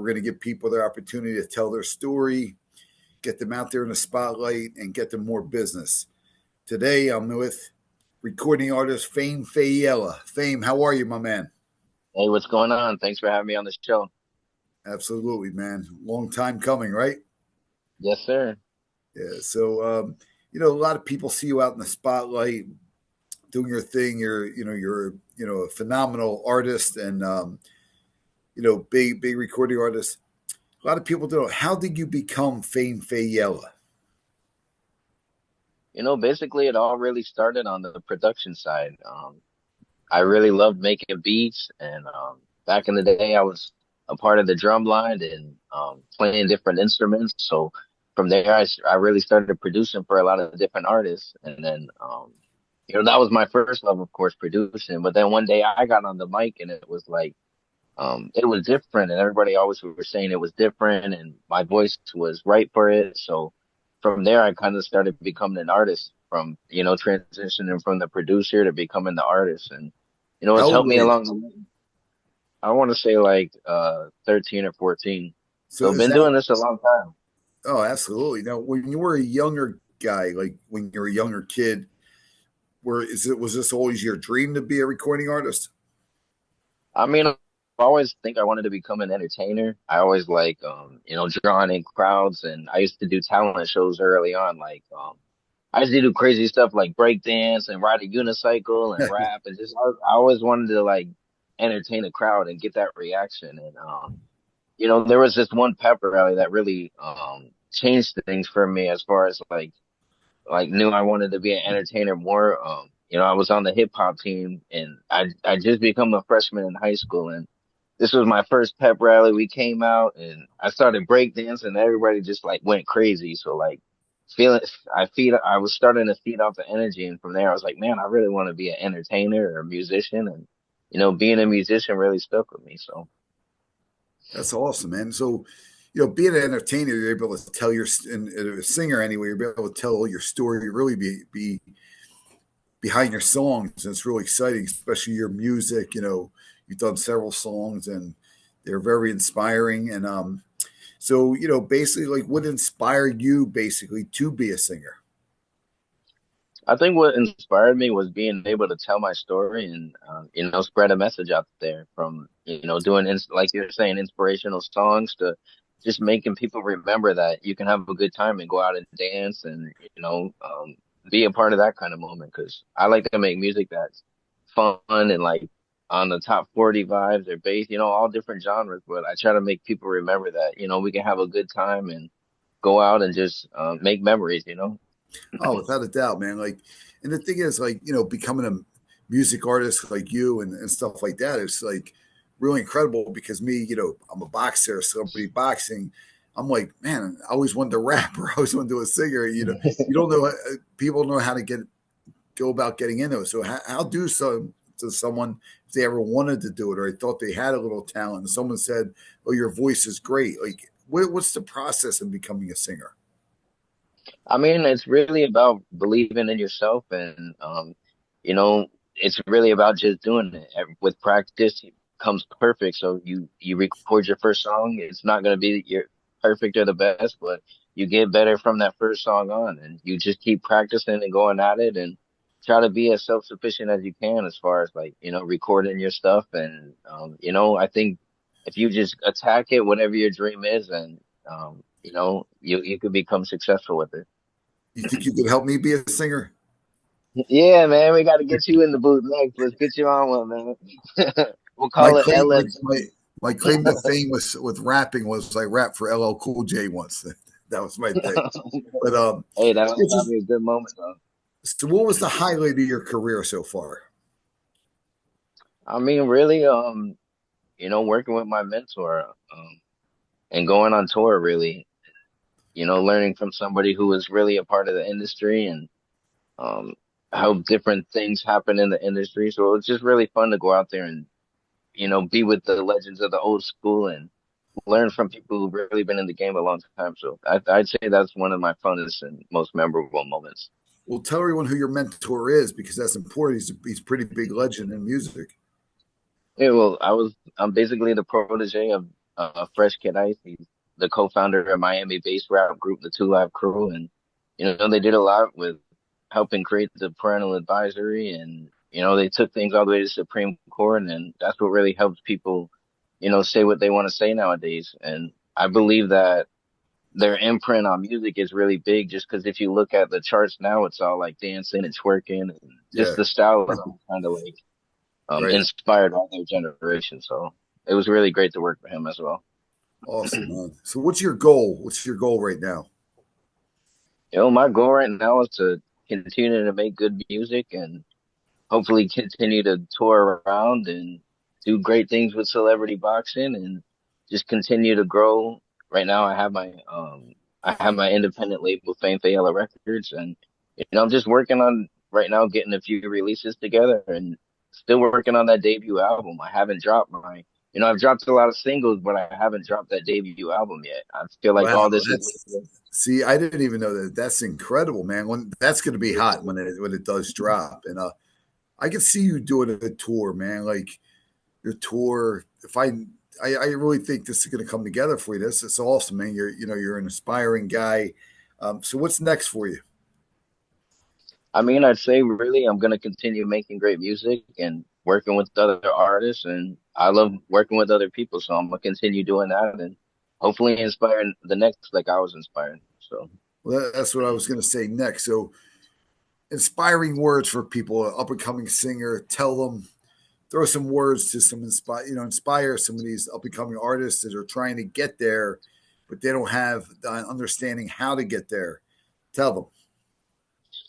we're going to give people their opportunity to tell their story, get them out there in the spotlight, and get them more business. Today, I'm with recording artist Fame Faiella. Fame, how are you, my man? Hey, what's going on? Thanks for having me on the show. Absolutely, man. Long time coming, right? Yes, sir. Yeah. So, a lot of people see you out in the spotlight doing your thing. You're a phenomenal artist and, big recording artist. A lot of people don't know. How did you become Fame Faiella? Basically, it all really started on the production side. I really loved making beats, and back in the day, I was a part of the drum line and playing different instruments. So from there, I really started producing for a lot of different artists, and then that was my first love, of course, producing. But then one day, I got on the mic, and it was like it was different, and everybody always were saying it was different, and my voice was right for it. So from there, I kind of started becoming an artist from, transitioning from the producer to becoming the artist. And, How it's old helped me were you? along the way. I want to say like 13 or 14. So So I've is been that? doing this a long time. Oh, absolutely. Now, when you were a younger guy, like when you were a younger kid, was this always your dream to be a recording artist? I mean, I always think I wanted to become an entertainer. I always like, drawing in crowds, and I used to do talent shows early on. Like, I used to do crazy stuff like break dance and ride a unicycle and rap, and I always wanted to like entertain a crowd and get that reaction. And there was this one pep rally that really changed things for me as far as like knew I wanted to be an entertainer more. I was on the hip hop team, and I just become a freshman in high school, and this was my first pep rally. We came out, and I started breakdancing, and everybody just like went crazy. So like feeling, I was starting to feed off the energy, and from there I was like, man, I really want to be an entertainer or a musician, and being a musician really stuck with me. So. That's awesome, man. So, being an entertainer, you're able to tell and a singer anyway, you're able to tell all your story, really be behind your songs. And it's really exciting, especially your music. You've done several songs and they're very inspiring. And basically, like what inspired you basically to be a singer? I think what inspired me was being able to tell my story and, spread a message out there from, doing, like you're saying, inspirational songs to just making people remember that you can have a good time and go out and dance and, be a part of that kind of moment. Cause I like to make music that's fun and like on the top 40 vibes or bass, all different genres. But I try to make people remember that, we can have a good time and go out and just, make memories. Oh, without a doubt, man. Like, and the thing is, like, becoming a music artist like you and stuff like that, it's like really incredible because me, I'm a boxer, celebrity boxing. I'm like, man, I always wanted to rap or I always wanted to do a singer. You don't know, people don't know how to go about getting into it. So how do to someone if they ever wanted to do it or they thought they had a little talent and someone said, "Oh, your voice is great." Like, what's the process in becoming a singer? I mean, it's really about believing in yourself and, it's really about just doing it. With practice comes perfect. So you record your first song. It's not going to be your perfect or the best, but you get better from that first song on and you just keep practicing and going at it and try to be as self-sufficient as you can as far as like, recording your stuff. And, I think if you just attack it, whatever your dream is, and, you could become successful with it. You think you could help me be a singer? Yeah, man, we got to get you in the booth next. Let's get you on one, man. We'll My call it claim, my, LFG. my, my claim to fame with rapping was I rapped for LL Cool J once. That was my thing. But Hey, that was it's just, probably a good moment, though. so what was the highlight of your career so far? I mean, really, working with my mentor, and going on tour, really, learning from somebody who was really a part of the industry and um, how different things happen in the industry. So it's just really fun to go out there and, be with the legends of the old school and learn from people who've really been in the game a long time. So I'd say that's one of my funnest and most memorable moments. Well, tell everyone who your mentor is because that's important. He's a pretty big legend in music. Yeah, well, I'm basically the protege of Fresh Kid Ice. He's the co-founder of Miami-based rap group, the Two Live Crew, and they did a lot with helping create the parental advisory, and they took things all the way to Supreme Court, and that's what really helps people, say what they want to say nowadays. And I believe that their imprint on music is really big, just because if you look at the charts now, it's all like dancing and twerking, and just Yeah. the style is all kind of like Right. inspired by their generation. So it was really great to work for him as well. Awesome, man. So what's your goal? What's your goal right now? My goal right now is to continue to make good music and hopefully continue to tour around and do great things with celebrity boxing and just continue to grow. Right now, I have my independent label, Fame Faiella Records, and I'm just working on right now getting a few releases together and still working on that debut album. I haven't dropped I've dropped a lot of singles, but I haven't dropped that debut album yet. I feel like Wow, all this is that's see, I didn't even know that. That's incredible, man. When that's going to be hot when it does drop, and I can see you doing a tour, man. Like your tour. If I really think this is going to come together for you. This is awesome, man. You're an inspiring guy. So what's next for you? I mean, I'd say really I'm gonna continue making great music and working with other artists, and I love working with other people, so I'm gonna continue doing that and hopefully inspiring the next like I was inspired. So Well, that's what I was going to say next. So inspiring words for people, up and coming singer. Tell them, throw some words to some inspire some of these up and coming artists that are trying to get there, but they don't have the understanding how to get there. Tell them.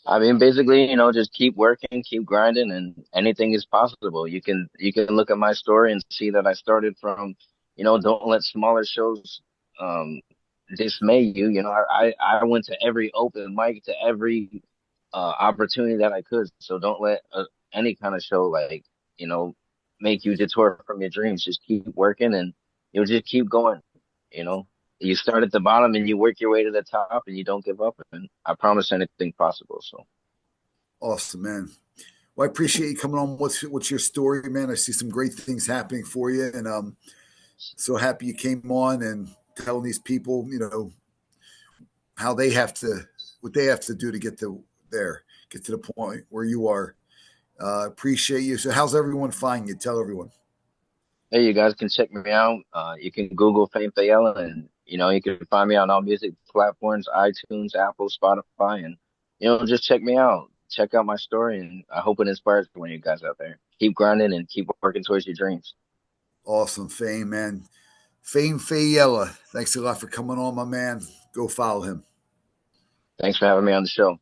I mean, basically, just keep working, keep grinding, and anything is possible. You can look at my story and see that I started from, don't let smaller shows um dismay you. I went to every open mic, to every opportunity that I could. So don't let any kind of show like, you know, make you detour from your dreams. Just keep working and you'll just keep going. You know, you start at the bottom and you work your way to the top and you don't give up. And I promise anything possible. So Awesome, man. Well, I appreciate you coming on. What's your story, man? I see some great things happening for you, and so happy you came on and telling these people, how they have to, what they have to do to get to there, get to the point where you are. Appreciate you. So, how's everyone finding you? Tell everyone. hey, you guys can check me out. You can Google Fame Fayella and you can find me on all music platforms, iTunes, Apple, Spotify, and just check me out. Check out my story, and I hope it inspires one of you guys out there. Keep grinding and keep working towards your dreams. Awesome, Fame, man. Fame Faiella. Thanks a lot for coming on, my man. Go follow him. Thanks for having me on the show.